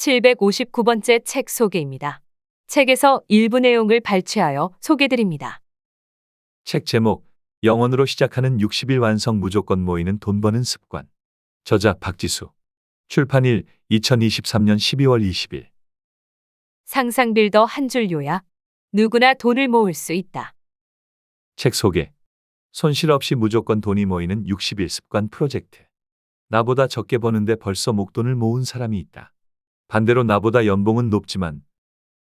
759번째 책 소개입니다. 책에서 일부 내용을 발췌하여 소개드립니다. 책 제목, 영원으로 시작하는 60일 완성 무조건 모이는 돈 버는 습관. 저자 박지수. 출판일 2023년 12월 20일. 상상 빌더 한 줄 요약. 누구나 돈을 모을 수 있다. 책 소개. 손실 없이 무조건 돈이 모이는 60일 습관 프로젝트. 나보다 적게 버는데 벌써 목돈을 모은 사람이 있다. 반대로 나보다 연봉은 높지만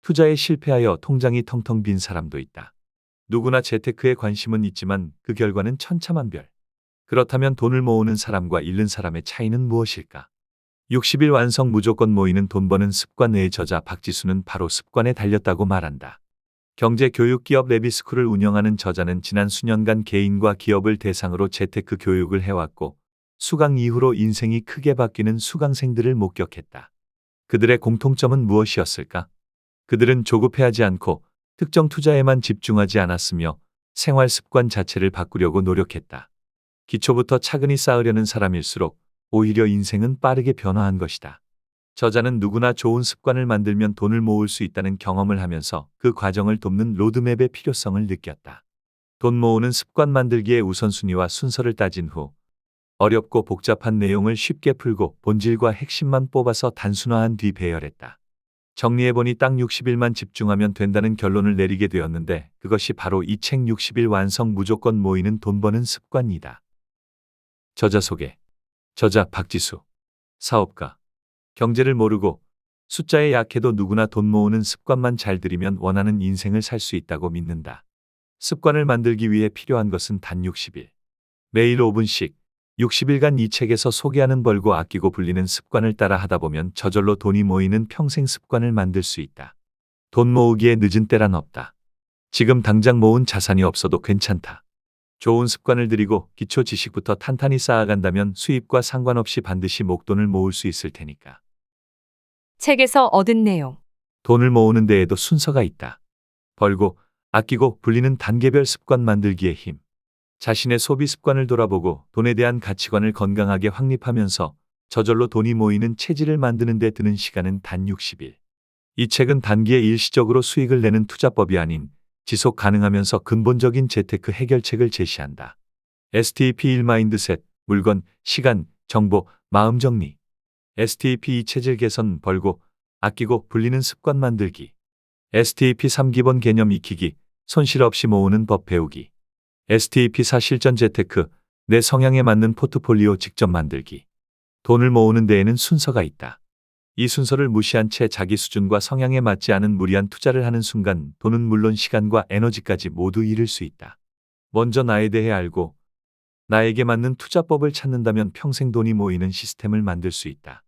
투자에 실패하여 통장이 텅텅 빈 사람도 있다. 누구나 재테크에 관심은 있지만 그 결과는 천차만별. 그렇다면 돈을 모으는 사람과 잃는 사람의 차이는 무엇일까? 60일 완성 무조건 모이는 돈 버는 습관의 저자 박지수는 바로 습관에 달렸다고 말한다. 경제교육기업 레비스쿨을 운영하는 저자는 지난 수년간 개인과 기업을 대상으로 재테크 교육을 해왔고 수강 이후로 인생이 크게 바뀌는 수강생들을 목격했다. 그들의 공통점은 무엇이었을까? 그들은 조급해하지 않고 특정 투자에만 집중하지 않았으며 생활 습관 자체를 바꾸려고 노력했다. 기초부터 차근히 쌓으려는 사람일수록 오히려 인생은 빠르게 변화한 것이다. 저자는 누구나 좋은 습관을 만들면 돈을 모을 수 있다는 경험을 하면서 그 과정을 돕는 로드맵의 필요성을 느꼈다. 돈 모으는 습관 만들기의 우선순위와 순서를 따진 후 어렵고 복잡한 내용을 쉽게 풀고 본질과 핵심만 뽑아서 단순화한 뒤 배열했다. 정리해보니 딱 60일만 집중하면 된다는 결론을 내리게 되었는데 그것이 바로 이 책 60일 완성 무조건 모이는 돈 버는 습관이다. 저자 소개. 저자 박지수. 사업가. 경제를 모르고 숫자에 약해도 누구나 돈 모으는 습관만 잘 들이면 원하는 인생을 살 수 있다고 믿는다. 습관을 만들기 위해 필요한 것은 단 60일. 매일 5분씩 60일간 이 책에서 소개하는 벌고 아끼고 불리는 습관을 따라 하다 보면 저절로 돈이 모이는 평생 습관을 만들 수 있다. 돈 모으기에 늦은 때란 없다. 지금 당장 모은 자산이 없어도 괜찮다. 좋은 습관을 들이고 기초 지식부터 탄탄히 쌓아간다면 수입과 상관없이 반드시 목돈을 모을 수 있을 테니까. 책에서 얻은 내용. 돈을 모으는 데에도 순서가 있다. 벌고, 아끼고, 불리는 단계별 습관 만들기의 힘. 자신의 소비 습관을 돌아보고 돈에 대한 가치관을 건강하게 확립하면서 저절로 돈이 모이는 체질을 만드는 데 드는 시간은 단 60일. 이 책은 단기에 일시적으로 수익을 내는 투자법이 아닌 지속 가능하면서 근본적인 재테크 해결책을 제시한다. STP1 마인드셋, 물건, 시간, 정보, 마음 정리. STP2 체질 개선, 벌고, 아끼고, 불리는 습관 만들기. STP3 기본 개념 익히기, 손실 없이 모으는 법 배우기. STP4 실전 재테크, 내 성향에 맞는 포트폴리오 직접 만들기. 돈을 모으는 데에는 순서가 있다. 이 순서를 무시한 채 자기 수준과 성향에 맞지 않은 무리한 투자를 하는 순간 돈은 물론 시간과 에너지까지 모두 잃을 수 있다. 먼저 나에 대해 알고 나에게 맞는 투자법을 찾는다면 평생 돈이 모이는 시스템을 만들 수 있다.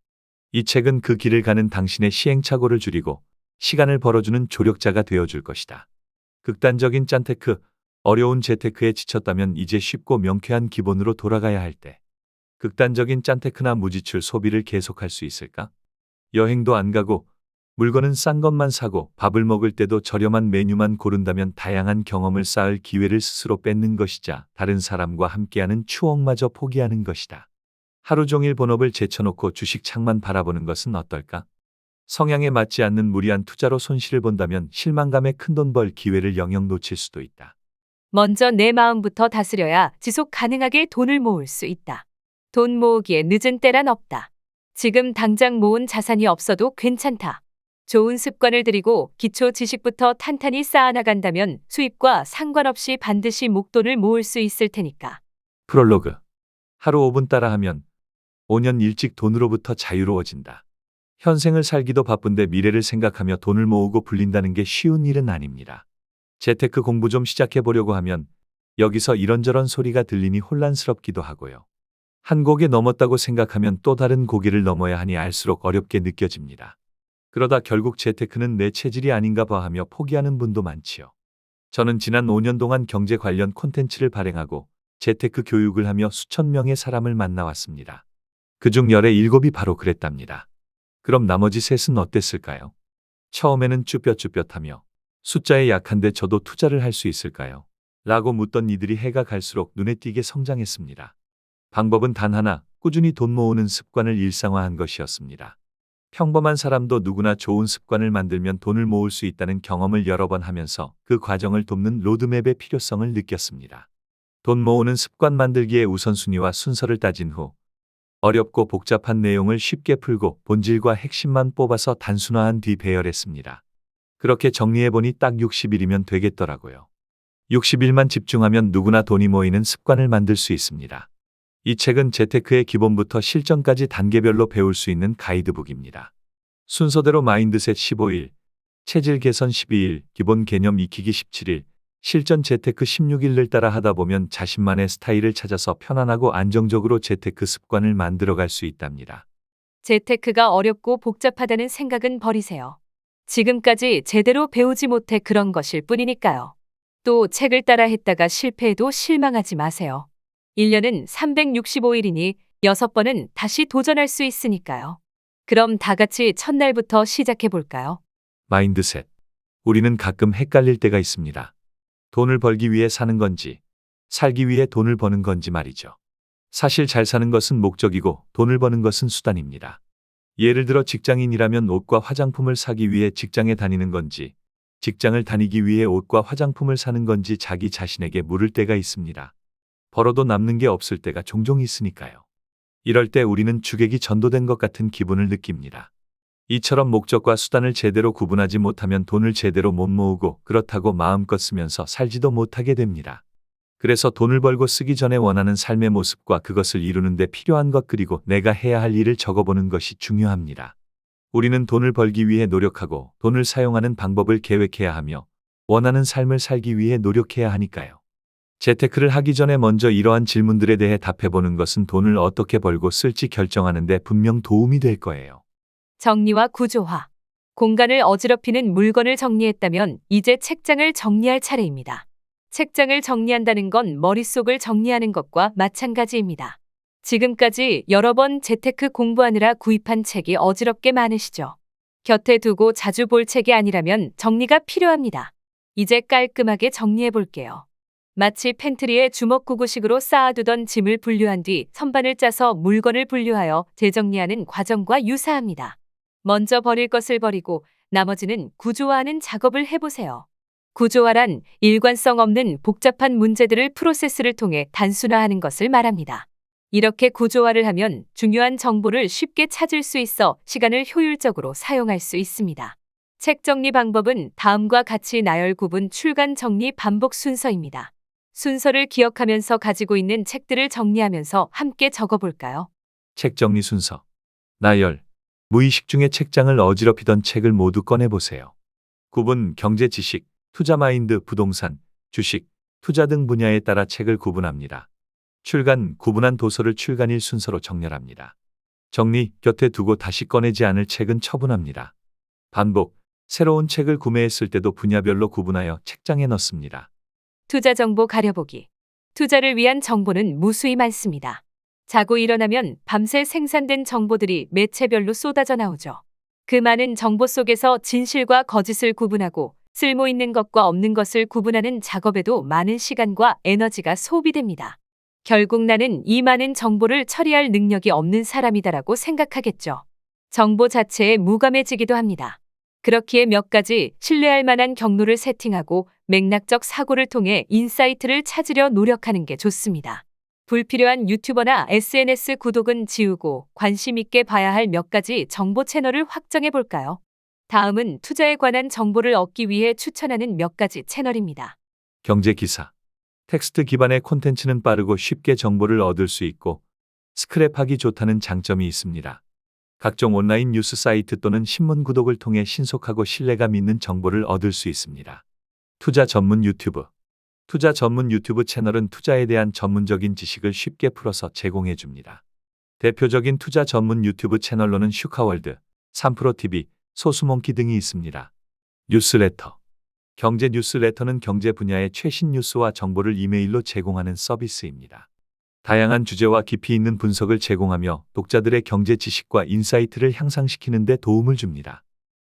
이 책은 그 길을 가는 당신의 시행착오를 줄이고 시간을 벌어주는 조력자가 되어줄 것이다. 극단적인 짠테크, 어려운 재테크에 지쳤다면 이제 쉽고 명쾌한 기본으로 돌아가야 할 때. 극단적인 짠테크나 무지출 소비를 계속할 수 있을까? 여행도 안 가고 물건은 싼 것만 사고 밥을 먹을 때도 저렴한 메뉴만 고른다면 다양한 경험을 쌓을 기회를 스스로 뺏는 것이자 다른 사람과 함께하는 추억마저 포기하는 것이다. 하루 종일 본업을 제쳐놓고 주식 창만 바라보는 것은 어떨까? 성향에 맞지 않는 무리한 투자로 손실을 본다면 실망감에 큰돈 벌 기회를 영영 놓칠 수도 있다. 먼저 내 마음부터 다스려야 지속 가능하게 돈을 모을 수 있다. 돈 모으기에 늦은 때란 없다. 지금 당장 모은 자산이 없어도 괜찮다. 좋은 습관을 들이고 기초 지식부터 탄탄히 쌓아나간다면 수입과 상관없이 반드시 목돈을 모을 수 있을 테니까. 프롤로그. 하루 5분 따라하면 5년 일찍 돈으로부터 자유로워진다. 현생을 살기도 바쁜데 미래를 생각하며 돈을 모으고 불린다는 게 쉬운 일은 아닙니다. 재테크 공부 좀 시작해 보려고 하면 여기서 이런저런 소리가 들리니 혼란스럽기도 하고요. 한 고개 넘었다고 생각하면 또 다른 고개를 넘어야 하니 알수록 어렵게 느껴집니다. 그러다 결국 재테크는 내 체질이 아닌가 봐 하며 포기하는 분도 많지요. 저는 지난 5년 동안 경제 관련 콘텐츠를 발행하고 재테크 교육을 하며 수천 명의 사람을 만나왔습니다. 그중 열의 7이 바로 그랬답니다. 그럼 나머지 셋은 어땠을까요? 처음에는 쭈뼛쭈뼛하며 숫자에 약한데 저도 투자를 할 수 있을까요? 라고 묻던 이들이 해가 갈수록 눈에 띄게 성장했습니다. 방법은 단 하나, 꾸준히 돈 모으는 습관을 일상화한 것이었습니다. 평범한 사람도 누구나 좋은 습관을 만들면 돈을 모을 수 있다는 경험을 여러 번 하면서 그 과정을 돕는 로드맵의 필요성을 느꼈습니다. 돈 모으는 습관 만들기의 우선순위와 순서를 따진 후 어렵고 복잡한 내용을 쉽게 풀고 본질과 핵심만 뽑아서 단순화한 뒤 배열했습니다. 그렇게 정리해보니 딱 60일이면 되겠더라고요. 60일만 집중하면 누구나 돈이 모이는 습관을 만들 수 있습니다. 이 책은 재테크의 기본부터 실전까지 단계별로 배울 수 있는 가이드북입니다. 순서대로 마인드셋 15일, 체질 개선 12일, 기본 개념 익히기 17일, 실전 재테크 16일을 따라 하다 보면 자신만의 스타일을 찾아서 편안하고 안정적으로 재테크 습관을 만들어갈 수 있답니다. 재테크가 어렵고 복잡하다는 생각은 버리세요. 지금까지 제대로 배우지 못해 그런 것일 뿐이니까요. 또 책을 따라 했다가 실패해도 실망하지 마세요. 1년은 365일이니 6번은 다시 도전할 수 있으니까요. 그럼 다 같이 첫날부터 시작해 볼까요? 마인드셋. 우리는 가끔 헷갈릴 때가 있습니다. 돈을 벌기 위해 사는 건지, 살기 위해 돈을 버는 건지 말이죠. 사실 잘 사는 것은 목적이고 돈을 버는 것은 수단입니다. 예를 들어 직장인이라면 옷과 화장품을 사기 위해 직장에 다니는 건지, 직장을 다니기 위해 옷과 화장품을 사는 건지 자기 자신에게 물을 때가 있습니다. 벌어도 남는 게 없을 때가 종종 있으니까요. 이럴 때 우리는 주객이 전도된 것 같은 기분을 느낍니다. 이처럼 목적과 수단을 제대로 구분하지 못하면 돈을 제대로 못 모으고 그렇다고 마음껏 쓰면서 살지도 못하게 됩니다. 그래서 돈을 벌고 쓰기 전에 원하는 삶의 모습과 그것을 이루는 데 필요한 것 그리고 내가 해야 할 일을 적어보는 것이 중요합니다. 우리는 돈을 벌기 위해 노력하고 돈을 사용하는 방법을 계획해야 하며 원하는 삶을 살기 위해 노력해야 하니까요. 재테크를 하기 전에 먼저 이러한 질문들에 대해 답해보는 것은 돈을 어떻게 벌고 쓸지 결정하는 데 분명 도움이 될 거예요. 정리와 구조화. 공간을 어지럽히는 물건을 정리했다면 이제 책장을 정리할 차례입니다. 책장을 정리한다는 건 머릿속을 정리하는 것과 마찬가지입니다. 지금까지 여러 번 재테크 공부하느라 구입한 책이 어지럽게 많으시죠? 곁에 두고 자주 볼 책이 아니라면 정리가 필요합니다. 이제 깔끔하게 정리해 볼게요. 마치 팬트리에 주먹구구식으로 쌓아두던 짐을 분류한 뒤 선반을 짜서 물건을 분류하여 재정리하는 과정과 유사합니다. 먼저 버릴 것을 버리고 나머지는 구조화하는 작업을 해보세요. 구조화란 일관성 없는 복잡한 문제들을 프로세스를 통해 단순화하는 것을 말합니다. 이렇게 구조화를 하면 중요한 정보를 쉽게 찾을 수 있어 시간을 효율적으로 사용할 수 있습니다. 책 정리 방법은 다음과 같이 나열 구분 출간 정리 반복 순서입니다. 순서를 기억하면서 가지고 있는 책들을 정리하면서 함께 적어볼까요? 책 정리 순서. 나열. 무의식 중에 책장을 어지럽히던 책을 모두 꺼내보세요. 구분, 경제 지식, 투자 마인드, 부동산, 주식, 투자 등 분야에 따라 책을 구분합니다. 출간, 구분한 도서를 출간일 순서로 정렬합니다. 정리, 곁에 두고 다시 꺼내지 않을 책은 처분합니다. 반복, 새로운 책을 구매했을 때도 분야별로 구분하여 책장에 넣습니다. 투자 정보 가려보기. 투자를 위한 정보는 무수히 많습니다. 자고 일어나면 밤새 생산된 정보들이 매체별로 쏟아져 나오죠. 그 많은 정보 속에서 진실과 거짓을 구분하고 쓸모 있는 것과 없는 것을 구분하는 작업에도 많은 시간과 에너지가 소비됩니다. 결국 나는 이 많은 정보를 처리할 능력이 없는 사람이다라고 생각하겠죠. 정보 자체에 무감해지기도 합니다. 그렇기에 몇 가지 신뢰할 만한 경로를 세팅하고 맥락적 사고를 통해 인사이트를 찾으려 노력하는 게 좋습니다. 불필요한 유튜버나 SNS 구독은 지우고 관심 있게 봐야 할 몇 가지 정보 채널을 확정해 볼까요? 다음은 투자에 관한 정보를 얻기 위해 추천하는 몇 가지 채널입니다. 경제 기사. 텍스트 기반의 콘텐츠는 빠르고 쉽게 정보를 얻을 수 있고 스크랩하기 좋다는 장점이 있습니다. 각종 온라인 뉴스 사이트 또는 신문 구독을 통해 신속하고 신뢰감 있는 정보를 얻을 수 있습니다. 투자 전문 유튜브. 투자 전문 유튜브 채널은 투자에 대한 전문적인 지식을 쉽게 풀어서 제공해 줍니다. 대표적인 투자 전문 유튜브 채널로는 슈카월드, 3프로TV, 소수몽키 등이 있습니다. 뉴스레터. 경제 뉴스레터는 경제 분야의 최신 뉴스와 정보를 이메일로 제공하는 서비스입니다. 다양한 주제와 깊이 있는 분석을 제공하며 독자들의 경제 지식과 인사이트를 향상시키는 데 도움을 줍니다.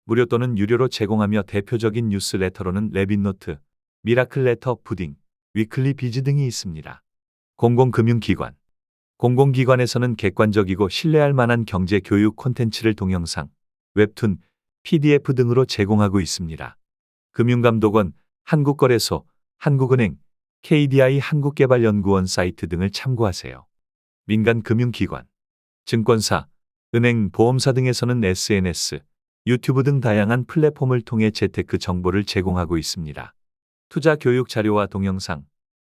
무료 또는 유료로 제공하며 대표적인 뉴스레터로는 레빗노트, 미라클레터, 푸딩, 위클리 비즈 등이 있습니다. 공공금융기관. 공공기관에서는 객관적이고 신뢰할 만한 경제 교육 콘텐츠를 동영상, 웹툰, PDF 등으로 제공하고 있습니다. 금융감독원, 한국거래소, 한국은행, KDI 한국개발연구원 사이트 등을 참고하세요. 민간 금융기관, 증권사, 은행, 보험사 등에서는 SNS, 유튜브 등 다양한 플랫폼을 통해 재테크 정보를 제공하고 있습니다. 투자 교육 자료와 동영상,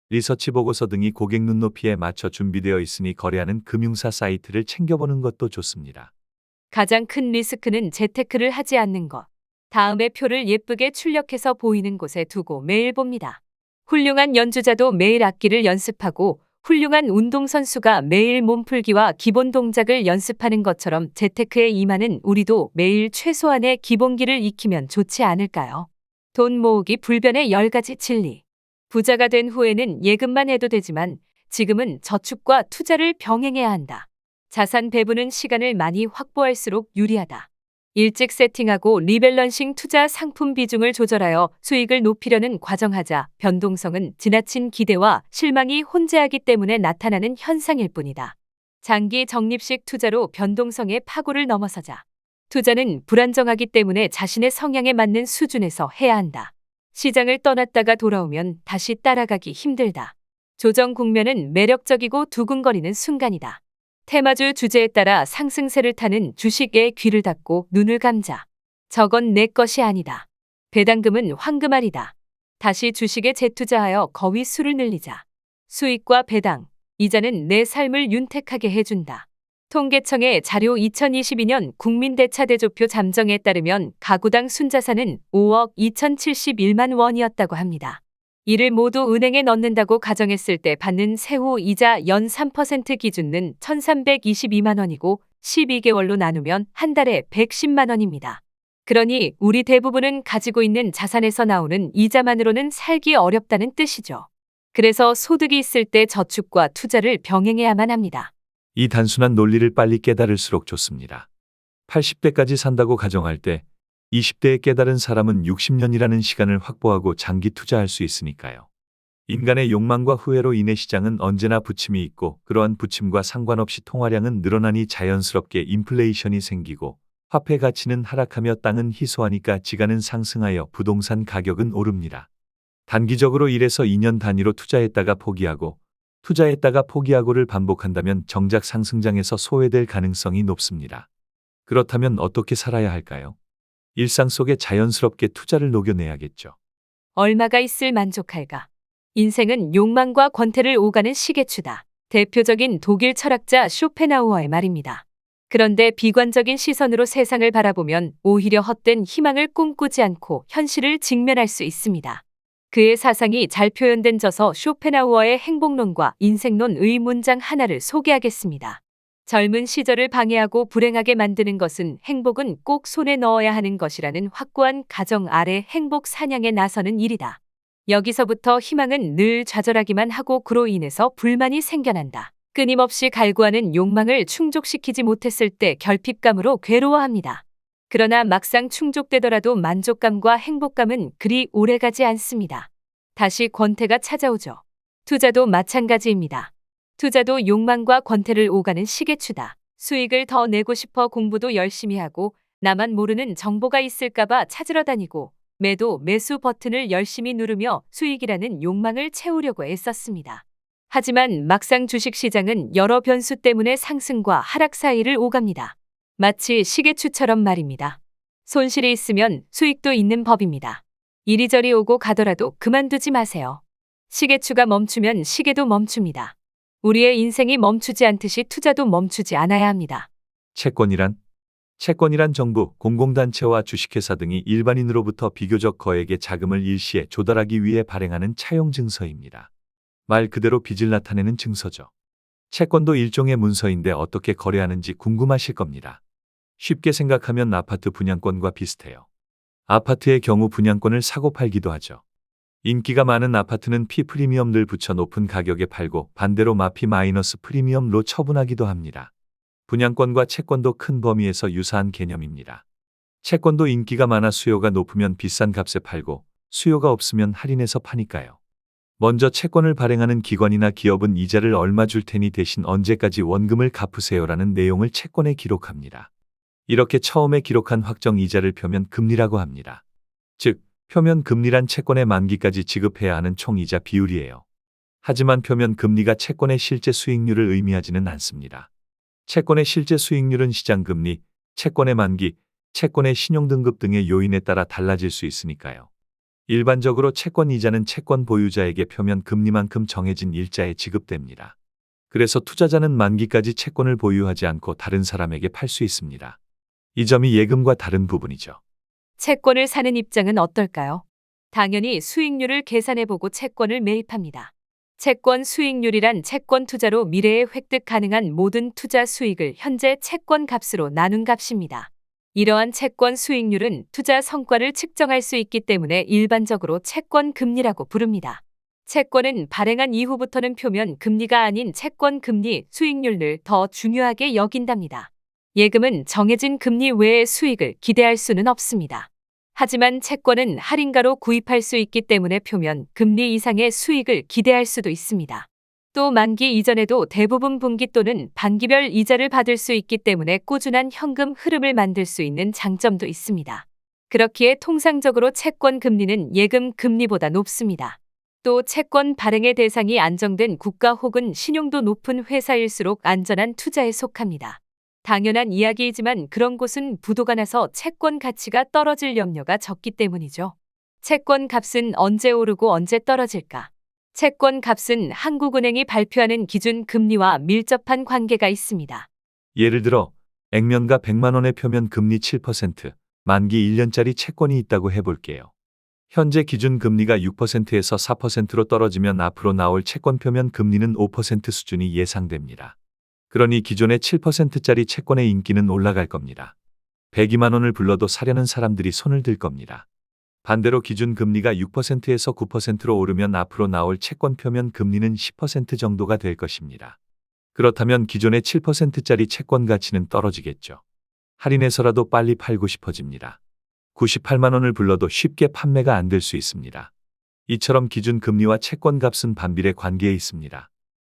리서치 보고서 등이 고객 눈높이에 맞춰 준비되어 있으니 거래하는 금융사 사이트를 챙겨보는 것도 좋습니다. 가장 큰 리스크는 재테크를 하지 않는 것. 다음에 표를 예쁘게 출력해서 보이는 곳에 두고 매일 봅니다. 훌륭한 연주자도 매일 악기를 연습하고 훌륭한 운동선수가 매일 몸풀기와 기본 동작을 연습하는 것처럼 재테크에 임하는 우리도 매일 최소한의 기본기를 익히면 좋지 않을까요? 돈 모으기 불변의 10가지 진리. 부자가 된 후에는 예금만 해도 되지만 지금은 저축과 투자를 병행해야 한다. 자산 배분은 시간을 많이 확보할수록 유리하다. 일찍 세팅하고 리밸런싱 투자 상품 비중을 조절하여 수익을 높이려는 과정하자. 변동성은 지나친 기대와 실망이 혼재하기 때문에 나타나는 현상일 뿐이다. 장기 적립식 투자로 변동성의 파고를 넘어서자. 투자는 불안정하기 때문에 자신의 성향에 맞는 수준에서 해야 한다. 시장을 떠났다가 돌아오면 다시 따라가기 힘들다. 조정 국면은 매력적이고 두근거리는 순간이다. 테마주 주제에 따라 상승세를 타는 주식에 귀를 닫고 눈을 감자. 저건 내 것이 아니다. 배당금은 황금알이다. 다시 주식에 재투자하여 거위 수를 늘리자. 수익과 배당, 이자는 내 삶을 윤택하게 해준다. 통계청의 자료 2022년 국민대차대조표 잠정에 따르면 가구당 순자산은 5억 2071만 원이었다고 합니다. 이를 모두 은행에 넣는다고 가정했을 때 받는 세후 이자 연 3% 기준은 1,322만 원이고 12개월로 나누면 한 달에 110만 원입니다. 그러니 우리 대부분은 가지고 있는 자산에서 나오는 이자만으로는 살기 어렵다는 뜻이죠. 그래서 소득이 있을 때 저축과 투자를 병행해야만 합니다. 이 단순한 논리를 빨리 깨달을수록 좋습니다. 80대까지 산다고 가정할 때 20대에 깨달은 사람은 60년이라는 시간을 확보하고 장기 투자할 수 있으니까요. 인간의 욕망과 후회로 인해 시장은 언제나 부침이 있고 그러한 부침과 상관없이 통화량은 늘어나니 자연스럽게 인플레이션이 생기고 화폐 가치는 하락하며 땅은 희소하니까 지가는 상승하여 부동산 가격은 오릅니다. 단기적으로 1에서 2년 단위로 투자했다가 포기하고 투자했다가 포기하고를 반복한다면 정작 상승장에서 소외될 가능성이 높습니다. 그렇다면 어떻게 살아야 할까요? 일상 속에 자연스럽게 투자를 녹여내야겠죠. 얼마가 있을 만족할까? 인생은 욕망과 권태를 오가는 시계추다. 대표적인 독일 철학자 쇼펜하우어의 말입니다. 그런데 비관적인 시선으로 세상을 바라보면 오히려 헛된 희망을 꿈꾸지 않고 현실을 직면할 수 있습니다. 그의 사상이 잘 표현된 저서 쇼펜하우어의 행복론과 인생론의 문장 하나를 소개하겠습니다. 젊은 시절을 방해하고 불행하게 만드는 것은 행복은 꼭 손에 넣어야 하는 것이라는 확고한 가정 아래 행복 사냥에 나서는 일이다. 여기서부터 희망은 늘 좌절하기만 하고 그로 인해서 불만이 생겨난다. 끊임없이 갈구하는 욕망을 충족시키지 못했을 때 결핍감으로 괴로워합니다. 그러나 막상 충족되더라도 만족감과 행복감은 그리 오래가지 않습니다. 다시 권태가 찾아오죠. 투자도 마찬가지입니다. 투자도 욕망과 권태를 오가는 시계추다. 수익을 더 내고 싶어 공부도 열심히 하고 나만 모르는 정보가 있을까봐 찾으러 다니고 매도 매수 버튼을 열심히 누르며 수익이라는 욕망을 채우려고 애썼습니다. 하지만 막상 주식시장은 여러 변수 때문에 상승과 하락 사이를 오갑니다. 마치 시계추처럼 말입니다. 손실이 있으면 수익도 있는 법입니다. 이리저리 오고 가더라도 그만두지 마세요. 시계추가 멈추면 시계도 멈춥니다. 우리의 인생이 멈추지 않듯이 투자도 멈추지 않아야 합니다. 채권이란 정부, 공공단체와 주식회사 등이 일반인으로부터 비교적 거액의 자금을 일시에 조달하기 위해 발행하는 차용증서입니다. 말 그대로 빚을 나타내는 증서죠. 채권도 일종의 문서인데 어떻게 거래하는지 궁금하실 겁니다. 쉽게 생각하면 아파트 분양권과 비슷해요. 아파트의 경우 분양권을 사고 팔기도 하죠. 인기가 많은 아파트는 피 프리미엄을 붙여 높은 가격에 팔고 반대로 마피 마이너스 프리미엄로 처분하기도 합니다. 분양권과 채권도 큰 범위에서 유사한 개념입니다. 채권도 인기가 많아 수요가 높으면 비싼 값에 팔고 수요가 없으면 할인해서 파니까요. 먼저 채권을 발행하는 기관이나 기업은 이자를 얼마 줄 테니 대신 언제까지 원금을 갚으세요라는 내용을 채권에 기록합니다. 이렇게 처음에 기록한 확정 이자를 표면 금리라고 합니다. 즉, 표면 금리란 채권의 만기까지 지급해야 하는 총 이자 비율이에요. 하지만 표면 금리가 채권의 실제 수익률을 의미하지는 않습니다. 채권의 실제 수익률은 시장 금리, 채권의 만기, 채권의 신용등급 등의 요인에 따라 달라질 수 있으니까요. 일반적으로 채권 이자는 채권 보유자에게 표면 금리만큼 정해진 일자에 지급됩니다. 그래서 투자자는 만기까지 채권을 보유하지 않고 다른 사람에게 팔 수 있습니다. 이 점이 예금과 다른 부분이죠. 채권을 사는 입장은 어떨까요? 당연히 수익률을 계산해보고 채권을 매입합니다. 채권 수익률이란 채권 투자로 미래에 획득 가능한 모든 투자 수익을 현재 채권 값으로 나눈 값입니다. 이러한 채권 수익률은 투자 성과를 측정할 수 있기 때문에 일반적으로 채권 금리라고 부릅니다. 채권은 발행한 이후부터는 표면 금리가 아닌 채권 금리 수익률을 더 중요하게 여긴답니다. 예금은 정해진 금리 외의 수익을 기대할 수는 없습니다. 하지만 채권은 할인가로 구입할 수 있기 때문에 표면 금리 이상의 수익을 기대할 수도 있습니다. 또 만기 이전에도 대부분 분기 또는 반기별 이자를 받을 수 있기 때문에 꾸준한 현금 흐름을 만들 수 있는 장점도 있습니다. 그렇기에 통상적으로 채권 금리는 예금 금리보다 높습니다. 또 채권 발행의 대상이 안정된 국가 혹은 신용도 높은 회사일수록 안전한 투자에 속합니다. 당연한 이야기이지만 그런 곳은 부도가 나서 채권 가치가 떨어질 염려가 적기 때문이죠. 채권 값은 언제 오르고 언제 떨어질까? 채권 값은 한국은행이 발표하는 기준 금리와 밀접한 관계가 있습니다. 예를 들어 액면가 100만 원의 표면 금리 7%, 만기 1년짜리 채권이 있다고 해볼게요. 현재 기준 금리가 6%에서 4%로 떨어지면 앞으로 나올 채권 표면 금리는 5% 수준이 예상됩니다. 그러니 기존의 7%짜리 채권의 인기는 올라갈 겁니다. 102만 원을 불러도 사려는 사람들이 손을 들 겁니다. 반대로 기준 금리가 6%에서 9%로 오르면 앞으로 나올 채권 표면 금리는 10% 정도가 될 것입니다. 그렇다면 기존의 7%짜리 채권 가치는 떨어지겠죠. 할인해서라도 빨리 팔고 싶어집니다. 98만 원을 불러도 쉽게 판매가 안 될 수 있습니다. 이처럼 기준 금리와 채권 값은 반비례 관계에 있습니다.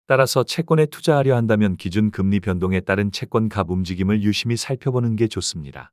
따라서 채권에 투자하려 한다면 기준 금리 변동에 따른 채권 값 움직임을 유심히 살펴보는 게 좋습니다.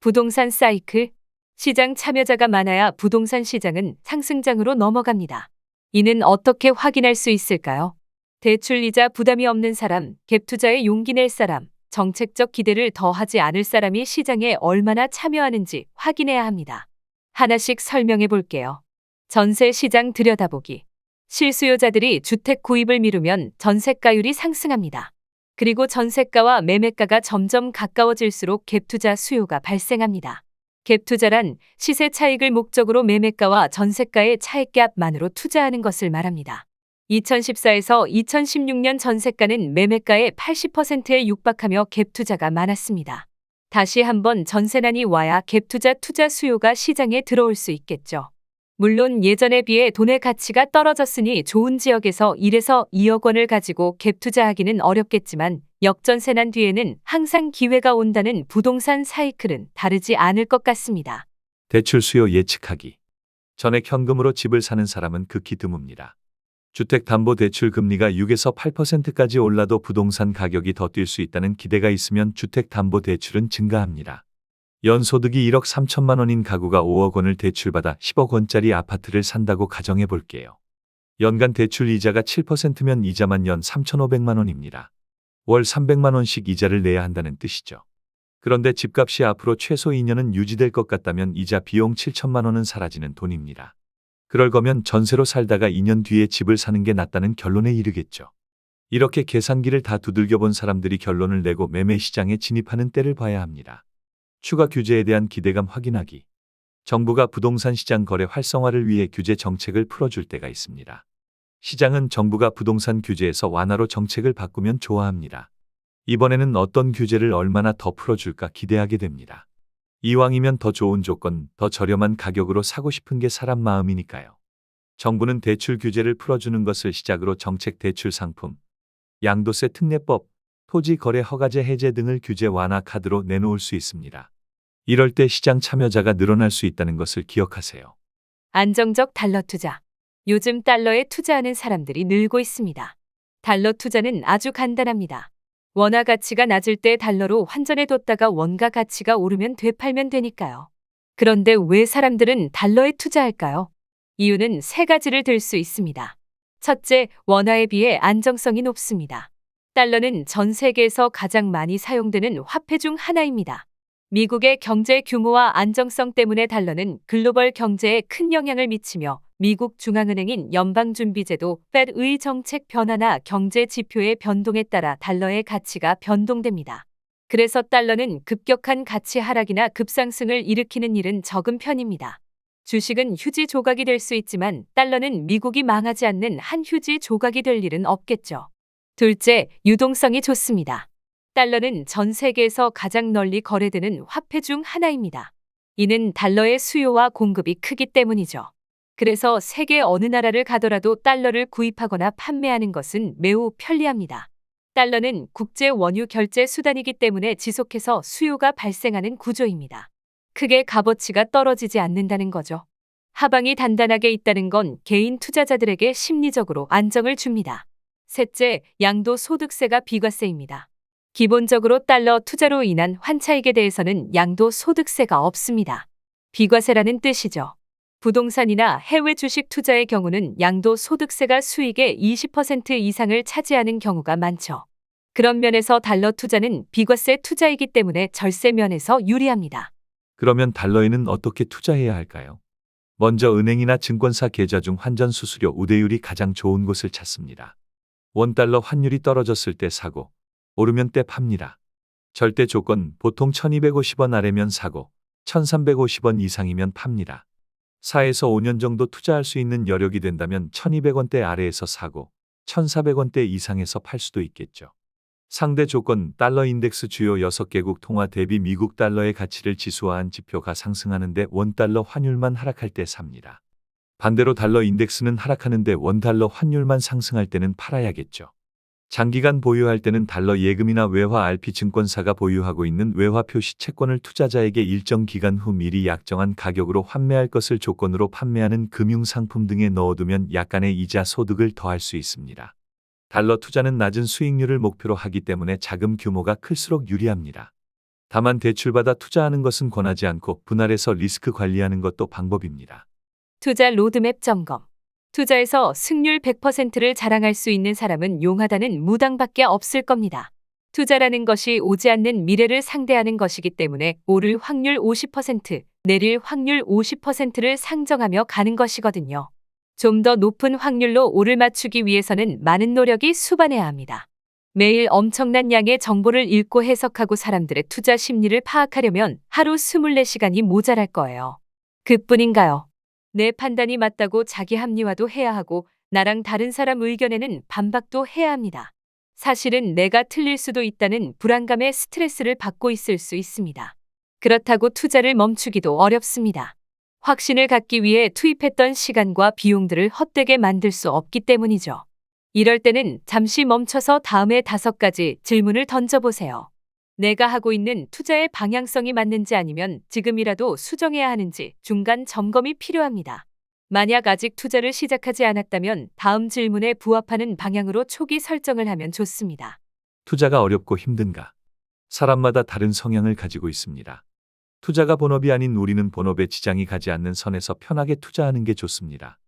부동산 사이클. 시장 참여자가 많아야 부동산 시장은 상승장으로 넘어갑니다. 이는 어떻게 확인할 수 있을까요? 대출이자 부담이 없는 사람, 갭 투자에 용기 낼 사람, 정책적 기대를 더하지 않을 사람이 시장에 얼마나 참여하는지 확인해야 합니다. 하나씩 설명해 볼게요. 전세 시장 들여다보기. 실수요자들이 주택 구입을 미루면 전세가율이 상승합니다. 그리고 전세가와 매매가가 점점 가까워질수록 갭 투자 수요가 발생합니다. 갭 투자란 시세 차익을 목적으로 매매가와 전세가의 차익갭만으로 투자하는 것을 말합니다. 2014에서 2016년 전세가는 매매가의 80%에 육박하며 갭 투자가 많았습니다. 다시 한번 전세난이 와야 갭 투자 수요가 시장에 들어올 수 있겠죠. 물론 예전에 비해 돈의 가치가 떨어졌으니 좋은 지역에서 1에서 2억 원을 가지고 갭 투자하기는 어렵겠지만 역전세 난 뒤에는 항상 기회가 온다는 부동산 사이클은 다르지 않을 것 같습니다. 대출 수요 예측하기. 전액 현금으로 집을 사는 사람은 극히 드뭅니다. 주택담보대출 금리가 6에서 8%까지 올라도 부동산 가격이 더 뛸 수 있다는 기대가 있으면 주택담보대출은 증가합니다. 연소득이 1억 3천만 원인 가구가 5억 원을 대출받아 10억 원짜리 아파트를 산다고 가정해 볼게요. 연간 대출 이자가 7%면 이자만 연 3,500만 원입니다. 월 300만 원씩 이자를 내야 한다는 뜻이죠. 그런데 집값이 앞으로 최소 2년은 유지될 것 같다면 이자 비용 7천만 원은 사라지는 돈입니다. 그럴 거면 전세로 살다가 2년 뒤에 집을 사는 게 낫다는 결론에 이르겠죠. 이렇게 계산기를 다 두들겨 본 사람들이 결론을 내고 매매 시장에 진입하는 때를 봐야 합니다. 추가 규제에 대한 기대감 확인하기. 정부가 부동산 시장 거래 활성화를 위해 규제 정책을 풀어줄 때가 있습니다. 시장은 정부가 부동산 규제에서 완화로 정책을 바꾸면 좋아합니다. 이번에는 어떤 규제를 얼마나 더 풀어줄까 기대하게 됩니다. 이왕이면 더 좋은 조건, 더 저렴한 가격으로 사고 싶은 게 사람 마음이니까요. 정부는 대출 규제를 풀어주는 것을 시작으로 정책 대출 상품, 양도세 특례법, 토지 거래 허가제 해제 등을 규제 완화 카드로 내놓을 수 있습니다. 이럴 때 시장 참여자가 늘어날 수 있다는 것을 기억하세요. 안정적 달러 투자. 요즘 달러에 투자하는 사람들이 늘고 있습니다. 달러 투자는 아주 간단합니다. 원화 가치가 낮을 때 달러로 환전해 뒀다가 원가 가치가 오르면 되팔면 되니까요. 그런데 왜 사람들은 달러에 투자할까요? 이유는 세 가지를 들 수 있습니다. 첫째, 원화에 비해 안정성이 높습니다. 달러는 전 세계에서 가장 많이 사용되는 화폐 중 하나입니다. 미국의 경제 규모와 안정성 때문에 달러는 글로벌 경제에 큰 영향을 미치며 미국 중앙은행인 연방준비제도 Fed의 정책 변화나 경제 지표의 변동에 따라 달러의 가치가 변동됩니다. 그래서 달러는 급격한 가치 하락이나 급상승을 일으키는 일은 적은 편입니다. 주식은 휴지 조각이 될 수 있지만 달러는 미국이 망하지 않는 한 휴지 조각이 될 일은 없겠죠. 둘째, 유동성이 좋습니다. 달러는 전 세계에서 가장 널리 거래되는 화폐 중 하나입니다. 이는 달러의 수요와 공급이 크기 때문이죠. 그래서 세계 어느 나라를 가더라도 달러를 구입하거나 판매하는 것은 매우 편리합니다. 달러는 국제 원유 결제 수단이기 때문에 지속해서 수요가 발생하는 구조입니다. 크게 값어치가 떨어지지 않는다는 거죠. 하방이 단단하게 있다는 건 개인 투자자들에게 심리적으로 안정을 줍니다. 셋째, 양도소득세가 비과세입니다. 기본적으로 달러 투자로 인한 환차익에 대해서는 양도소득세가 없습니다. 비과세라는 뜻이죠. 부동산이나 해외 주식 투자의 경우는 양도소득세가 수익의 20% 이상을 차지하는 경우가 많죠. 그런 면에서 달러 투자는 비과세 투자이기 때문에 절세 면에서 유리합니다. 그러면 달러에는 어떻게 투자해야 할까요? 먼저 은행이나 증권사 계좌 중 환전 수수료 우대율이 가장 좋은 곳을 찾습니다. 원달러 환율이 떨어졌을 때 사고, 오르면 때 팝니다. 절대 조건 보통 1250원 아래면 사고, 1350원 이상이면 팝니다. 4에서 5년 정도 투자할 수 있는 여력이 된다면 1200원대 아래에서 사고, 1400원대 이상에서 팔 수도 있겠죠. 상대 조건 달러 인덱스 주요 6개국 통화 대비 미국 달러의 가치를 지수화한 지표가 상승하는데 원달러 환율만 하락할 때 삽니다. 반대로 달러 인덱스는 하락하는데 원달러 환율만 상승할 때는 팔아야겠죠. 장기간 보유할 때는 달러 예금이나 외화 RP 증권사가 보유하고 있는 외화 표시 채권을 투자자에게 일정 기간 후 미리 약정한 가격으로 환매할 것을 조건으로 판매하는 금융상품 등에 넣어두면 약간의 이자 소득을 더할 수 있습니다. 달러 투자는 낮은 수익률을 목표로 하기 때문에 자금 규모가 클수록 유리합니다. 다만 대출받아 투자하는 것은 권하지 않고 분할해서 리스크 관리하는 것도 방법입니다. 투자 로드맵 점검. 투자에서 승률 100%를 자랑할 수 있는 사람은 용하다는 무당밖에 없을 겁니다. 투자라는 것이 오지 않는 미래를 상대하는 것이기 때문에 오를 확률 50%, 내릴 확률 50%를 상정하며 가는 것이거든요. 좀 더 높은 확률로 오를 맞추기 위해서는 많은 노력이 수반해야 합니다. 매일 엄청난 양의 정보를 읽고 해석하고 사람들의 투자 심리를 파악하려면 하루 24시간이 모자랄 거예요. 그뿐인가요? 내 판단이 맞다고 자기 합리화도 해야 하고 나랑 다른 사람 의견에는 반박도 해야 합니다. 사실은 내가 틀릴 수도 있다는 불안감에 스트레스를 받고 있을 수 있습니다. 그렇다고 투자를 멈추기도 어렵습니다. 확신을 갖기 위해 투입했던 시간과 비용들을 헛되게 만들 수 없기 때문이죠. 이럴 때는 잠시 멈춰서 다음에 5가지 질문을 던져보세요. 내가 하고 있는 투자의 방향성이 맞는지 아니면 지금이라도 수정해야 하는지 중간 점검이 필요합니다. 만약 아직 투자를 시작하지 않았다면 다음 질문에 부합하는 방향으로 초기 설정을 하면 좋습니다. 투자가 어렵고 힘든가? 사람마다 다른 성향을 가지고 있습니다. 투자가 본업이 아닌 우리는 본업에 지장이 가지 않는 선에서 편하게 투자하는 게 좋습니다.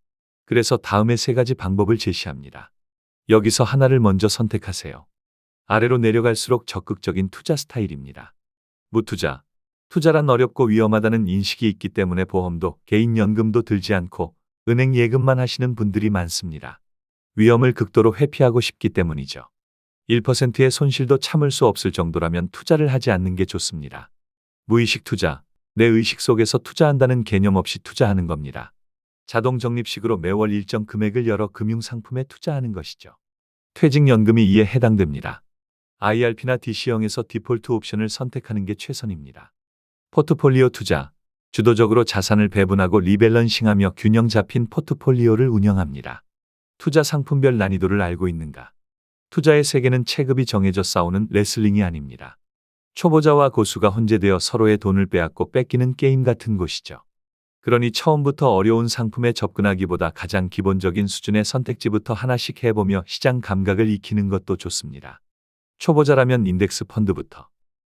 그래서 다음에 3가지 방법을 제시합니다. 여기서 하나를 먼저 선택하세요. 아래로 내려갈수록 적극적인 투자 스타일입니다. 무투자. 투자란 어렵고 위험하다는 인식이 있기 때문에 보험도 개인연금도 들지 않고 은행 예금만 하시는 분들이 많습니다. 위험을 극도로 회피하고 싶기 때문이죠. 1%의 손실도 참을 수 없을 정도라면 투자를 하지 않는 게 좋습니다. 무의식 투자. 내 의식 속에서 투자한다는 개념 없이 투자하는 겁니다. 자동 적립식으로 매월 일정 금액을 여러 금융상품에 투자하는 것이죠. 퇴직연금이 이에 해당됩니다. IRP나 DC형에서 디폴트 옵션을 선택하는 게 최선입니다. 포트폴리오 투자. 주도적으로 자산을 배분하고 리밸런싱하며 균형 잡힌 포트폴리오를 운영합니다. 투자 상품별 난이도를 알고 있는가? 투자의 세계는 체급이 정해져 싸우는 레슬링이 아닙니다. 초보자와 고수가 혼재되어 서로의 돈을 빼앗고 뺏기는 게임 같은 곳이죠. 그러니 처음부터 어려운 상품에 접근하기보다 가장 기본적인 수준의 선택지부터 하나씩 해보며 시장 감각을 익히는 것도 좋습니다. 초보자라면 인덱스 펀드부터.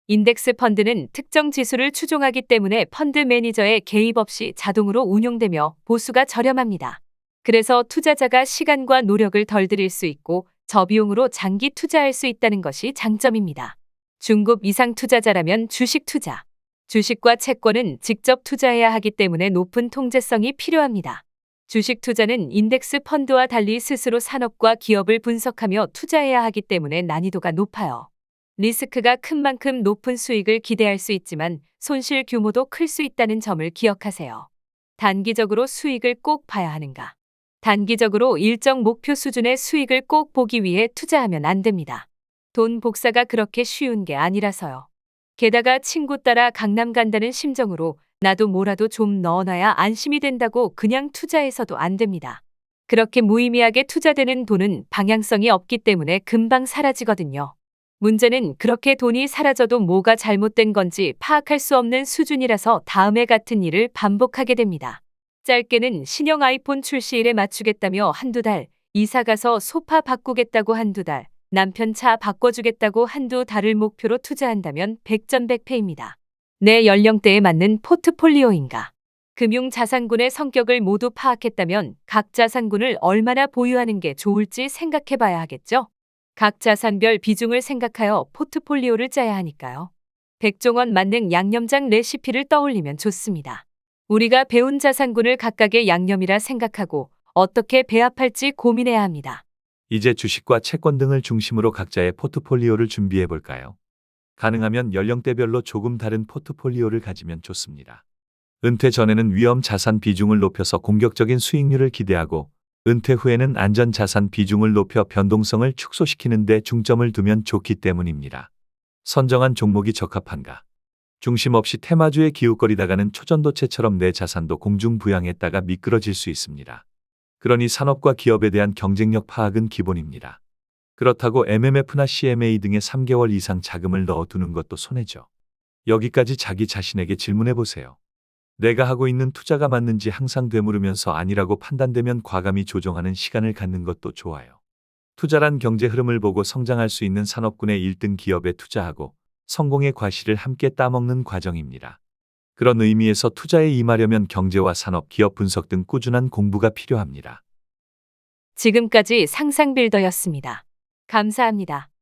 인덱스 펀드는 특정 지수를 추종하기 때문에 펀드 매니저의 개입 없이 자동으로 운용되며 보수가 저렴합니다. 그래서 투자자가 시간과 노력을 덜 들일 수 있고 저비용으로 장기 투자할 수 있다는 것이 장점입니다. 중급 이상 투자자라면 주식 투자. 주식과 채권은 직접 투자해야 하기 때문에 높은 통제성이 필요합니다. 주식 투자는 인덱스 펀드와 달리 스스로 산업과 기업을 분석하며 투자해야 하기 때문에 난이도가 높아요. 리스크가 큰 만큼 높은 수익을 기대할 수 있지만 손실 규모도 클 수 있다는 점을 기억하세요. 단기적으로 수익을 꼭 봐야 하는가? 단기적으로 일정 목표 수준의 수익을 꼭 보기 위해 투자하면 안 됩니다. 돈 복사가 그렇게 쉬운 게 아니라서요. 게다가 친구 따라 강남 간다는 심정으로 나도 뭐라도 좀 넣어놔야 안심이 된다고 그냥 투자해서도 안 됩니다. 그렇게 무의미하게 투자되는 돈은 방향성이 없기 때문에 금방 사라지거든요. 문제는 그렇게 돈이 사라져도 뭐가 잘못된 건지 파악할 수 없는 수준이라서 다음에 같은 일을 반복하게 됩니다. 짧게는 신형 아이폰 출시일에 맞추겠다며 한두 달, 이사 가서 소파 바꾸겠다고 한두 달, 남편 차 바꿔주겠다고 한두 달을 목표로 투자한다면 백전백패입니다. 내 연령대에 맞는 포트폴리오인가? 금융자산군의 성격을 모두 파악했다면 각 자산군을 얼마나 보유하는 게 좋을지 생각해 봐야 하겠죠? 각 자산별 비중을 생각하여 포트폴리오를 짜야 하니까요. 백종원 만능 양념장 레시피를 떠올리면 좋습니다. 우리가 배운 자산군을 각각의 양념이라 생각하고 어떻게 배합할지 고민해야 합니다. 이제 주식과 채권 등을 중심으로 각자의 포트폴리오를 준비해 볼까요? 가능하면 연령대별로 조금 다른 포트폴리오를 가지면 좋습니다. 은퇴 전에는 위험 자산 비중을 높여서 공격적인 수익률을 기대하고 은퇴 후에는 안전 자산 비중을 높여 변동성을 축소시키는 데 중점을 두면 좋기 때문입니다. 선정한 종목이 적합한가? 중심 없이 테마주에 기웃거리다가는 초전도체처럼 내 자산도 공중부양했다가 미끄러질 수 있습니다. 그러니 산업과 기업에 대한 경쟁력 파악은 기본입니다. 그렇다고 MMF나 CMA 등에 3개월 이상 자금을 넣어두는 것도 손해죠. 여기까지 자기 자신에게 질문해 보세요. 내가 하고 있는 투자가 맞는지 항상 되물으면서 아니라고 판단되면 과감히 조정하는 시간을 갖는 것도 좋아요. 투자란 경제 흐름을 보고 성장할 수 있는 산업군의 1등 기업에 투자하고 성공의 과실을 함께 따먹는 과정입니다. 그런 의미에서 투자에 임하려면 경제와 산업, 기업 분석 등 꾸준한 공부가 필요합니다. 지금까지 상상빌더였습니다. 감사합니다.